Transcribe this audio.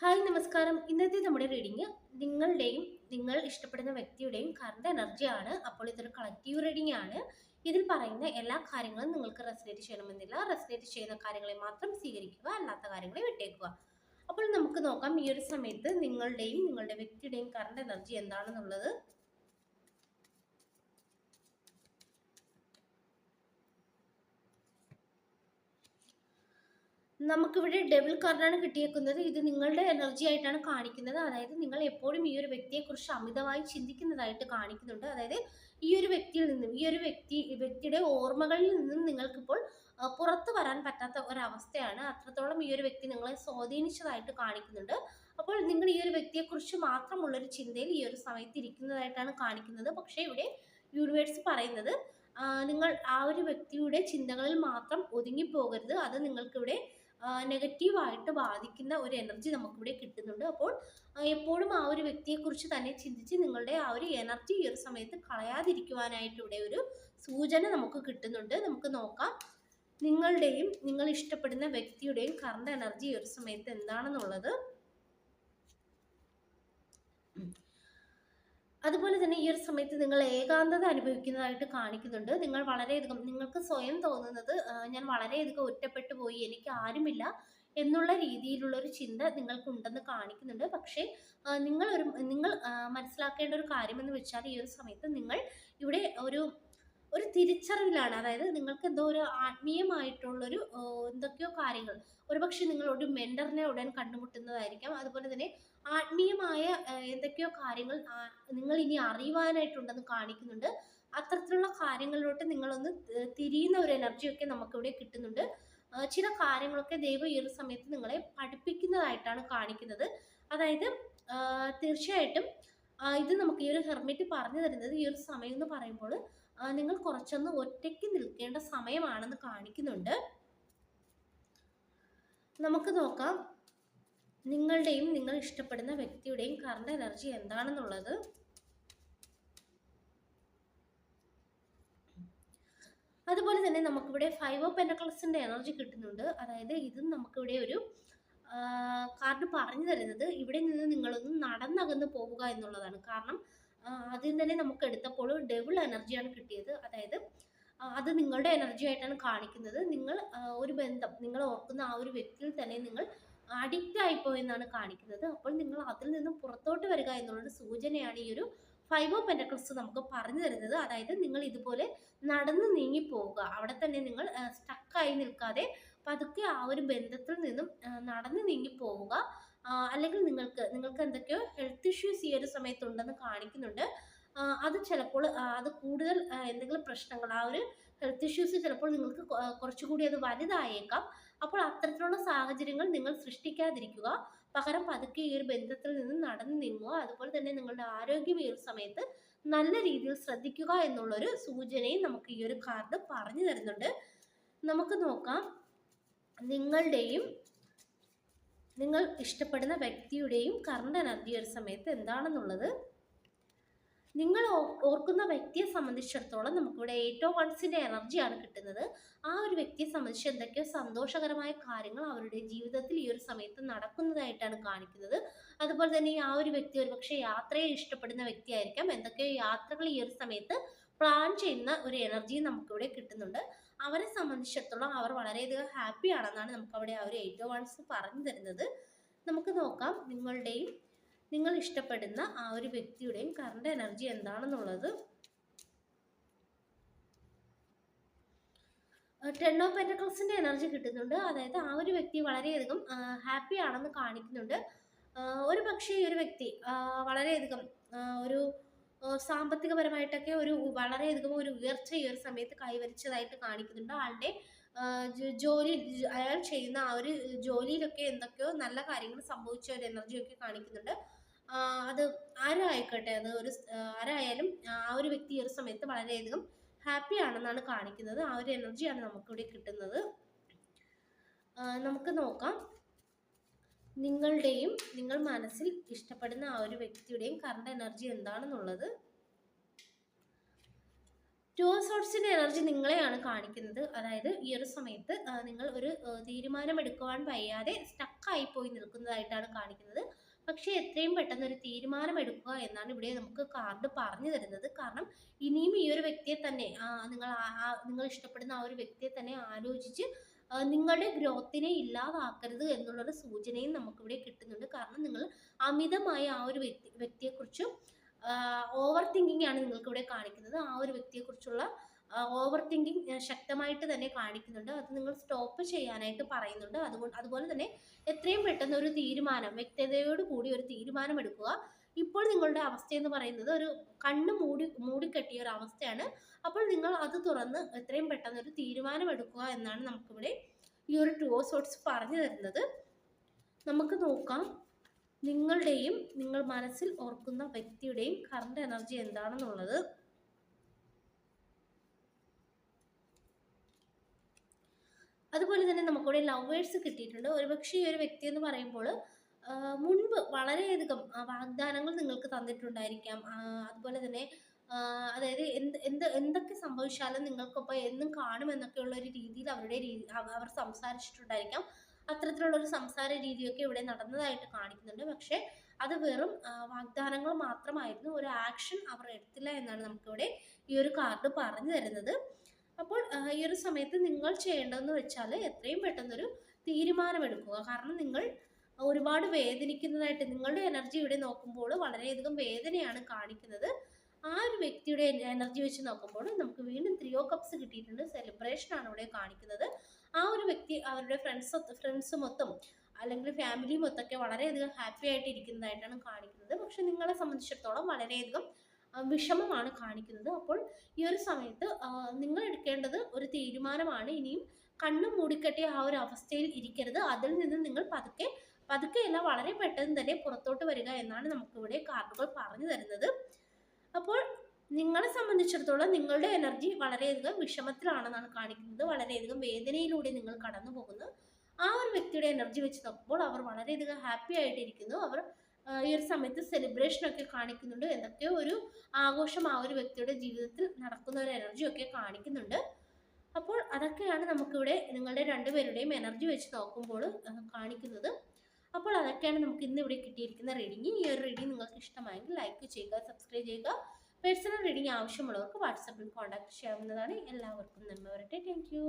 Hi നമസ്കാരം. ഇന്നത്തെ നമ്മുടെ റീഡിങ് നിങ്ങളുടെയും നിങ്ങൾ ഇഷ്ടപ്പെടുന്ന വ്യക്തിയുടെയും കറണ്ട് എനർജിയാണ്. അപ്പോൾ ഇതൊരു കളക്റ്റീവ് റീഡിംഗ് ആണ്. ഇതിൽ പറയുന്ന എല്ലാ കാര്യങ്ങളും നിങ്ങൾക്ക് റെസനേറ്റ് ചെയ്യണമെന്നില്ല. റെസനേറ്റ് ചെയ്യുന്ന കാര്യങ്ങളെ മാത്രം സ്വീകരിക്കുക, അല്ലാത്ത കാര്യങ്ങളെ വിട്ടേക്കുക. അപ്പോൾ നമുക്ക് നോക്കാം ഈ ഒരു സമയത്ത് നിങ്ങളുടെയും നിങ്ങളുടെ വ്യക്തിയുടെയും കറണ്ട് എനർജി എന്താണെന്നുള്ളത്. നമുക്കിവിടെ ഡബിൾ കാർഡാണ് കിട്ടിയേക്കുന്നത്. ഇത് നിങ്ങളുടെ എനർജി ആയിട്ടാണ് കാണിക്കുന്നത്. അതായത് നിങ്ങൾ എപ്പോഴും ഈ ഒരു വ്യക്തിയെക്കുറിച്ച് അമിതമായി ചിന്തിക്കുന്നതായിട്ട് കാണിക്കുന്നുണ്ട്. അതായത് ഈ ഒരു വ്യക്തിയിൽ നിന്നും ഈ ഒരു വ്യക്തിയുടെ ഓർമ്മകളിൽ നിന്നും നിങ്ങൾക്കിപ്പോൾ പുറത്തു വരാൻ പറ്റാത്ത ഒരവസ്ഥയാണ്. അത്രത്തോളം ഈ ഒരു വ്യക്തി നിങ്ങളെ സ്വാധീനിച്ചതായിട്ട് കാണിക്കുന്നുണ്ട്. അപ്പോൾ നിങ്ങൾ ഈ ഒരു വ്യക്തിയെക്കുറിച്ച് മാത്രമുള്ളൊരു ചിന്തയിൽ ഈ ഒരു സമയത്ത് ഇരിക്കുന്നതായിട്ടാണ് കാണിക്കുന്നത്. പക്ഷേ ഇവിടെ യൂണിവേഴ്സ് പറയുന്നത് നിങ്ങൾ ആ ഒരു വ്യക്തിയുടെ ചിന്തകളിൽ മാത്രം ഒതുങ്ങിപ്പോകരുത്. അത് നിങ്ങൾക്കിവിടെ നെഗറ്റീവായിട്ട് ബാധിക്കുന്ന ഒരു എനർജി നമുക്കിവിടെ കിട്ടുന്നുണ്ട്. അപ്പോൾ എപ്പോഴും ആ ഒരു വ്യക്തിയെക്കുറിച്ച് തന്നെ ചിന്തിച്ച് നിങ്ങളുടെ ആ ഒരു എനർജി ഈ ഒരു സമയത്ത് കളയാതിരിക്കുവാനായിട്ട് ഇവിടെ ഒരു സൂചന നമുക്ക് കിട്ടുന്നുണ്ട്. നമുക്ക് നോക്കാം നിങ്ങളുടെയും നിങ്ങൾ ഇഷ്ടപ്പെടുന്ന വ്യക്തിയുടെയും കറണ്ട് എനർജി ഈ ഒരു സമയത്ത് എന്താണെന്നുള്ളത്. അതുപോലെ തന്നെ ഈ ഒരു സമയത്ത് നിങ്ങൾ ഏകാന്തത അനുഭവിക്കുന്നതായിട്ട് കാണിക്കുന്നുണ്ട്. നിങ്ങൾ വളരെയധികം നിങ്ങൾക്ക് സ്വയം തോന്നുന്നത് ഞാൻ വളരെയധികം ഒറ്റപ്പെട്ടു പോയി, എനിക്ക് ആരുമില്ല എന്നുള്ള രീതിയിലുള്ള ഒരു ചിന്ത നിങ്ങൾക്കുണ്ടെന്ന് കാണിക്കുന്നുണ്ട്. പക്ഷേ നിങ്ങൾ മനസ്സിലാക്കേണ്ട ഒരു കാര്യമെന്ന് വെച്ചാൽ ഈ ഒരു സമയത്ത് നിങ്ങൾ ഇവിടെ ഒരു ഒരു തിരിച്ചറിവിലാണ്. അതായത് നിങ്ങൾക്ക് എന്തോ ഒരു ആത്മീയമായിട്ടുള്ളൊരു എന്തൊക്കെയോ കാര്യങ്ങൾ, ഒരുപക്ഷെ നിങ്ങൾ ഒരു മെന്ററിനെ ഉടൻ കണ്ടുമുട്ടുന്നതായിരിക്കാം. അതുപോലെ തന്നെ ആത്മീയമായ എന്തൊക്കെയോ കാര്യങ്ങൾ നിങ്ങൾ ഇനി അറിയുവാനായിട്ടുണ്ടെന്ന് കാണിക്കുന്നുണ്ട്. അത്തരത്തിലുള്ള കാര്യങ്ങളിലോട്ട് നിങ്ങളൊന്ന് തിരിയുന്ന ഒരു എനർജിയൊക്കെ നമുക്കിവിടെ കിട്ടുന്നുണ്ട്. ചില കാര്യങ്ങളൊക്കെ ദൈവം ഈ ഒരു സമയത്ത് നിങ്ങളെ പഠിപ്പിക്കുന്നതായിട്ടാണ് കാണിക്കുന്നത്. അതായത് തീർച്ചയായിട്ടും ഇത് നമുക്ക് ഈ ഒരു ഹെർമിറ്റ് പറഞ്ഞു തരുന്നത് ഈ ഒരു സമയം എന്ന് പറയുമ്പോൾ നിങ്ങൾ കുറച്ചൊന്ന് ഒറ്റയ്ക്ക് നിൽക്കേണ്ട സമയമാണെന്ന് കാണിക്കുന്നുണ്ട്. നമുക്ക് നോക്കാം നിങ്ങളുടെയും നിങ്ങൾ ഇഷ്ടപ്പെടുന്ന വ്യക്തിയുടെയും കറണ്ട് എനർജി എന്താണെന്നുള്ളത്. അതുപോലെ തന്നെ നമുക്കിവിടെ 5 ഓഫ് പെന്റക്കിൾസിന്റെ എനർജി കിട്ടുന്നുണ്ട്. അതായത് ഇതും നമുക്കിവിടെ ഒരു കാർഡ് പറഞ്ഞു തരുന്നത് ഇവിടെ നിന്ന് നിങ്ങളൊന്ന് നടന്നകന്ന് പോവുക എന്നുള്ളതാണ്. കാരണം ആദ്യം തന്നെ നമുക്ക് എടുത്തപ്പോൾ ഡബിൾ എനർജിയാണ് കിട്ടിയത്. അതായത് അത് നിങ്ങളുടെ എനർജി ആയിട്ടാണ് കാണിക്കുന്നത്. നിങ്ങൾ ഒരു ബന്ധം നിങ്ങൾ ഓർക്കുന്ന ആ ഒരു വ്യക്തിയിൽ തന്നെ നിങ്ങൾ അഡിക്റ്റ് ആയിപ്പോയെന്നാണ് കാണിക്കുന്നത്. അപ്പോൾ നിങ്ങൾ അതിൽ നിന്നും പുറത്തോട്ട് വരിക എന്നുള്ളൊരു സൂചനയാണ് ഈ ഒരു 5 ഓഫ് പെന്റക്കിൾസ് നമുക്ക് പറഞ്ഞു തരുന്നത്. അതായത് നിങ്ങൾ ഇതുപോലെ നടന്ന് നീങ്ങി പോവുക, അവിടെ തന്നെ നിങ്ങൾ സ്റ്റക്കായി നിൽക്കാതെ പതുക്കെ ആ ഒരു ബന്ധത്തിൽ നിന്നും നടന്ന് നീങ്ങി പോവുക. അല്ലെങ്കിൽ നിങ്ങൾക്ക് എന്തൊക്കെയോ ഹെൽത്ത് ഇഷ്യൂസ് ഈ ഒരു സമയത്തുണ്ടെന്ന് കാണിക്കുന്നുണ്ട്. അത് ചിലപ്പോൾ അത് കൂടുതൽ എന്തെങ്കിലും പ്രശ്നങ്ങൾ, ആ ഒരു ഹെൽത്ത് ഇഷ്യൂസ് ചിലപ്പോൾ നിങ്ങൾക്ക് കുറച്ചുകൂടി അത് വലുതായേക്കാം. അപ്പോൾ അത്തരത്തിലുള്ള സാഹചര്യങ്ങൾ നിങ്ങൾ സൃഷ്ടിക്കാതിരിക്കുക. പകരം പതുക്കെ ഈ ഒരു ബന്ധത്തിൽ നിന്ന് നടന്നു നീങ്ങുക. അതുപോലെ തന്നെ നിങ്ങളുടെ ആരോഗ്യം ഈ ഒരു സമയത്ത് നല്ല രീതിയിൽ ശ്രദ്ധിക്കുക എന്നുള്ളൊരു സൂചനയും നമുക്ക് ഈ ഒരു കാർഡ് പറഞ്ഞു തരുന്നുണ്ട്. നമുക്ക് നോക്കാം നിങ്ങളുടെയും നിങ്ങൾ ഇഷ്ടപ്പെടുന്ന വ്യക്തിയുടെയും കറണ്ട് എനർജി ഒരു സമയത്ത് എന്താണെന്നുള്ളത്. നിങ്ങൾ ഓർക്കുന്ന വ്യക്തിയെ സംബന്ധിച്ചിടത്തോളം നമുക്കിവിടെ 8 ഓഫ് വൺസിന്റെ എനർജിയാണ് കിട്ടുന്നത്. ആ ഒരു വ്യക്തിയെ സംബന്ധിച്ച് എന്തൊക്കെയോ സന്തോഷകരമായ കാര്യങ്ങൾ അവരുടെ ജീവിതത്തിൽ ഈ ഒരു സമയത്ത് നടക്കുന്നതായിട്ടാണ് കാണിക്കുന്നത്. അതുപോലെ തന്നെ ആ ഒരു വ്യക്തി ഒരുപക്ഷെ യാത്രയെ ഇഷ്ടപ്പെടുന്ന വ്യക്തിയായിരിക്കാം. എന്തൊക്കെയോ യാത്രകൾ ഈ ഒരു സമയത്ത് പ്ലാൻ ചെയ്യുന്ന ഒരു എനർജി നമുക്കിവിടെ കിട്ടുന്നുണ്ട്. അവരെ സംബന്ധിച്ചിടത്തോളം അവർ വളരെയധികം ഹാപ്പി ആണെന്നാണ് നമുക്കവിടെ ആ ഒരു 8 ഓഫ് വൺസ് പറഞ്ഞു തരുന്നത്. നമുക്ക് നോക്കാം നിങ്ങൾ ഇഷ്ടപ്പെടുന്ന ആ ഒരു വ്യക്തിയുടെയും കറണ്ട് എനർജി എന്താണെന്നുള്ളത്. 10 ഓഫ് പെന്റക്കിൾസിന്റെ എനർജി കിട്ടുന്നുണ്ട്. അതായത് ആ ഒരു വ്യക്തി വളരെയധികം ഹാപ്പി ആണെന്ന് കാണിക്കുന്നുണ്ട്. ഒരു പക്ഷേ ഈ ഒരു വ്യക്തി വളരെയധികം ഒരു സാമ്പത്തികപരമായിട്ടൊക്കെ വളരെയധികം ഒരു ഉയർച്ച ഈ ഒരു സമയത്ത് കൈവരിച്ചതായിട്ട് കാണിക്കുന്നുണ്ട്. ആളുടെ അയാൾ ചെയ്യുന്ന ആ ഒരു ജോലിയിലൊക്കെ എന്തൊക്കെയോ നല്ല കാര്യങ്ങൾ സംഭവിച്ച ഒരു എനർജിയൊക്കെ കാണിക്കുന്നുണ്ട്. അത് ആരായിക്കോട്ടെ, അത് ആരായാലും ആ ഒരു വ്യക്തി ഈ ഒരു സമയത്ത് വളരെയധികം ഹാപ്പി ആണെന്നാണ് കാണിക്കുന്നത്. ആ ഒരു എനർജിയാണ് നമുക്കിവിടെ കിട്ടുന്നത്. നമുക്ക് നോക്കാം നിങ്ങൾ മനസ്സിൽ ഇഷ്ടപ്പെടുന്ന ആ ഒരു വ്യക്തിയുടെയും കറണ്ട് എനർജി എന്താണെന്നുള്ളത്. ടു ഓഫ് സോർട്സിന്റെ എനർജി നിങ്ങളെയാണ് കാണിക്കുന്നത്. അതായത് ഈ ഒരു സമയത്ത് നിങ്ങൾ ഒരു തീരുമാനമെടുക്കുവാൻ വയ്യാതെ സ്റ്റക്കായി പോയി നിൽക്കുന്നതായിട്ടാണ് കാണിക്കുന്നത്. പക്ഷേ എത്രയും പെട്ടെന്ന് ഒരു തീരുമാനം എടുക്കുക എന്നാണ് ഇവിടെ നമുക്ക് കാർഡ് പറഞ്ഞു തരുന്നത്. കാരണം ഇനിയും ഈ ഒരു വ്യക്തിയെ തന്നെ നിങ്ങൾ ഇഷ്ടപ്പെടുന്ന ആ ഒരു വ്യക്തിയെ തന്നെ ആലോചിച്ച് നിങ്ങളുടെ ഗ്രോത്തിനെ ഇല്ലാതാക്കരുത് എന്നുള്ളൊരു സൂചനയും നമുക്കിവിടെ കിട്ടുന്നുണ്ട്. കാരണം നിങ്ങൾ അമിതമായ ആ ഒരു വ്യക്തിയെക്കുറിച്ച് ഓവർ തിങ്കിങ് ആണ് നിങ്ങൾക്ക് ഇവിടെ കാണിക്കുന്നത്. ആ ഒരു വ്യക്തിയെക്കുറിച്ചുള്ള ഓവർ തിങ്കിങ് ശക്തമായിട്ട് തന്നെ കാണിക്കുന്നുണ്ട്. അത് നിങ്ങൾ സ്റ്റോപ്പ് ചെയ്യാനായിട്ട് പറയുന്നുണ്ട്. അതുപോലെ തന്നെ എത്രയും പെട്ടെന്ന് ഒരു തീരുമാനം, വ്യക്തതയോട് കൂടി ഒരു തീരുമാനം എടുക്കുക. ഇപ്പോൾ നിങ്ങളുടെ അവസ്ഥ എന്ന് പറയുന്നത് ഒരു കണ്ണ് മൂടിക്കെട്ടിയ ഒരു അവസ്ഥയാണ്. അപ്പോൾ നിങ്ങൾ അത് തുറന്ന് എത്രയും പെട്ടെന്ന് ഒരു തീരുമാനം എടുക്കുക എന്നാണ് നമുക്കിവിടെ ഈ ഒരു ടു ഓഫ് സോർട്സ് പറഞ്ഞു തരുന്നത്. നമുക്ക് നോക്കാം നിങ്ങളുടെയും നിങ്ങൾ മനസ്സിൽ ഓർക്കുന്ന വ്യക്തിയുടെയും കറണ്ട് എനർജി എന്താണെന്നുള്ളത്. അതുപോലെ തന്നെ നമുക്കിവിടെ ലവേഴ്സ് കിട്ടിയിട്ടുണ്ട്. ഒരുപക്ഷെ ഈ ഒരു വ്യക്തി എന്ന് പറയുമ്പോൾ മുൻപ് വളരെയധികം വാഗ്ദാനങ്ങൾ നിങ്ങൾക്ക് തന്നിട്ടുണ്ടായിരിക്കാം. അതുപോലെ തന്നെ അതായത് എന്തൊക്കെ സംഭവിച്ചാലും നിങ്ങൾക്കൊപ്പം എന്നും കാണുമെന്നൊക്കെയുള്ള ഒരു രീതിയിൽ അവർ സംസാരിച്ചിട്ടുണ്ടായിരിക്കാം. അത്തരത്തിലുള്ള ഒരു സംസാര രീതിയൊക്കെ ഇവിടെ നടന്നതായിട്ട് കാണിക്കുന്നുണ്ട്. പക്ഷേ അത് വെറും വാഗ്ദാനങ്ങൾ മാത്രമായിരുന്നു. ഒരു ആക്ഷൻ അവർ എടുത്തില്ല എന്നാണ് നമുക്കിവിടെ ഈ ഒരു കാർഡ് പറഞ്ഞു തരുന്നത്. അപ്പോൾ ഈ ഒരു സമയത്ത് നിങ്ങൾ ചെയ്യേണ്ടതെന്ന് വെച്ചാൽ എത്രയും പെട്ടെന്നൊരു തീരുമാനമെടുക്കുക. കാരണം നിങ്ങൾ ഒരുപാട് വേദനിക്കുന്നതായിട്ട് നിങ്ങളുടെ എനർജി ഇവിടെ നോക്കുമ്പോൾ വളരെയധികം വേദനയാണ് കാണിക്കുന്നത്. ആ ഒരു വ്യക്തിയുടെ എനർജി വെച്ച് നോക്കുമ്പോൾ നമുക്ക് വീണ്ടും 3 ഓഫ് കപ്സ് കിട്ടിയിട്ടുണ്ട്. സെലിബ്രേഷൻ ആണ് ഇവിടെ കാണിക്കുന്നത്. ആ ഒരു വ്യക്തി അവരുടെ ഫ്രണ്ട്സ് മൊത്തം അല്ലെങ്കിൽ ഫാമിലി മൊത്തമൊക്കെ വളരെയധികം ഹാപ്പി ആയിട്ട് ഇരിക്കുന്നതായിട്ടാണ് കാണിക്കുന്നത്. പക്ഷെ നിങ്ങളെ സംബന്ധിച്ചിടത്തോളം വളരെയധികം വിഷമമാണ് കാണിക്കുന്നത്. അപ്പോൾ ഈ ഒരു സമയത്ത് നിങ്ങൾ എടുക്കേണ്ടത് ഒരു തീരുമാനമാണ്. ഇനിയും കണ്ണും മൂടിക്കെട്ടിയ ആ ഒരു അവസ്ഥയിൽ ഇരിക്കരുത്. അതിൽ നിന്ന് നിങ്ങൾ പതുക്കെയല്ല വളരെ പെട്ടെന്ന് തന്നെ പുറത്തോട്ട് വരിക എന്നാണ് നമുക്കിവിടെ കാർഡുകൾ പറഞ്ഞു തരുന്നത്. അപ്പോൾ നിങ്ങളെ സംബന്ധിച്ചിടത്തോളം നിങ്ങളുടെ എനർജി വളരെയധികം വിഷമത്തിലാണെന്നാണ് കാണിക്കുന്നത്. വളരെയധികം വേദനയിലൂടെ നിങ്ങൾ കടന്നു പോകുന്നു. ആ ഒരു വ്യക്തിയുടെ എനർജി വെച്ച് നോക്കുമ്പോൾ അവർ വളരെയധികം ഹാപ്പി ആയിട്ടിരിക്കുന്നു. അവർ ഈ ഒരു സമയത്ത് സെലിബ്രേഷനൊക്കെ കാണിക്കുന്നുണ്ട്. എന്തൊക്കെയോ ഒരു ആഘോഷം ആ ഒരു വ്യക്തിയുടെ ജീവിതത്തിൽ നടക്കുന്ന ഒരു എനർജിയൊക്കെ കാണിക്കുന്നുണ്ട്. അപ്പോൾ അതൊക്കെയാണ് നമുക്കിവിടെ നിങ്ങളുടെ രണ്ടുപേരുടെയും എനർജി വെച്ച് നോക്കുമ്പോൾ കാണിക്കുന്നത്. അപ്പോൾ അതൊക്കെയാണ് നമുക്ക് ഇന്ന് ഇവിടെ കിട്ടിയിരിക്കുന്ന റീഡിംഗ്. ഈ ഒരു റീഡിംഗ് നിങ്ങൾക്ക് ഇഷ്ടമായെങ്കിൽ ലൈക്ക് ചെയ്യുക, സബ്സ്ക്രൈബ് ചെയ്യുക. പേഴ്സണൽ റീഡിംഗ് ആവശ്യമുള്ളവർക്ക് വാട്സാപ്പിൽ കോൺടാക്ട് ചെയ്യാവുന്നതാണ്. എല്ലാവർക്കും നന്മ വരട്ടെ. Thank you.